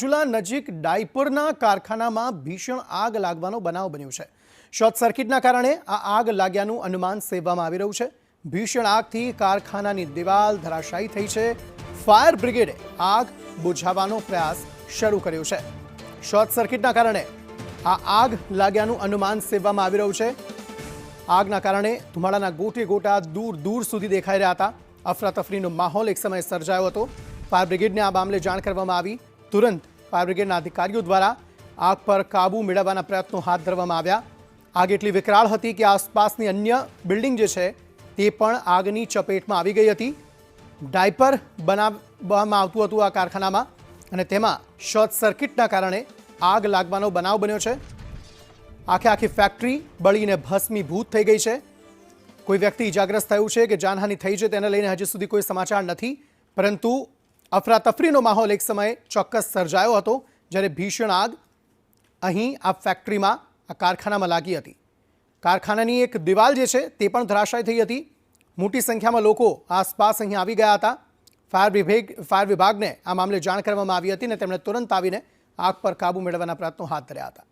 રાજુલા નજીક ડાયપરના કારખાનામાં ભીષણ આગ લાગવાનો બનાવ બન્યો છે। શોર્ટ સર્કિટના કારણે આ આગ લાગ્યાનું અનુમાન સેવવામાં આવી રહ્યું છે। ભીષણ આગથી કારખાનાની દિવાલ ધરાશાયી થઈ છે। ફાયર બ્રિગેડે આગ બુઝાવવાનો પ્રયાસ શરૂ કર્યો છે। શોર્ટ સર્કિટના કારણે આ આગ લાગ્યાનું અનુમાન સેવવામાં આવી રહ્યું છે। આગના કારણે ધુમાડાના ગોટે ગોટા દૂર દૂર સુધી દેખાઈ રહ્યા હતા। અફરાતફરીનો માહોલ એક સમયે સર્જાયો હતો। फायर ब्रिगेड ने आ मामले जाण करवामां आवी। तुरंत फायर ब्रिगेडना अधिकारीओ द्वारा आग पर काबू मेळववाना प्रयत्नो हाथ धरवामां आव्या। आग एटली विकराळ हती के आसपासनी अन्य बिल्डिंग जे छे ते पण આગની ચપેટમાં આવી ગઈ હતી। ડાયપર બનાવવામાં આવતું હતું આ કારખાનામાં અને તેમાં શોર્ટ સર્કિટના કારણે આગ લાગવાનો બનાવ બન્યો છે। આખી ફેક્ટરી બળીને ભસ્મીભૂત થઈ ગઈ છે। કોઈ વ્યક્તિ ઇજાગ્રસ્ત થયું છે કે જાનહાનિ થઈ છે તેને લઈને હજી સુધી કોઈ સમાચાર નથી, પરંતુ અફરાતફરીનો માહોલ એક સમયે ચોક્કસ સર્જાયો હતો જ્યારે ભીષણ આગ અહીં આ ફેક્ટરીમાં આ કારખાનામાં લાગી હતી। કારખાનાની એક દિવાલ જે છે તે પણ ધરાશાયી થઈ હતી। મોટી સંખ્યામાં લોકો આસપાસ અહીં આવી ગયા હતા। ફાયર વિભાગને આ મામલે જાણ કરવામાં આવી હતી અને તેમણે તુરંત આવીને આગ પર કાબૂ મેળવવાના પ્રયત્નો હાથ ધર્યા હતા।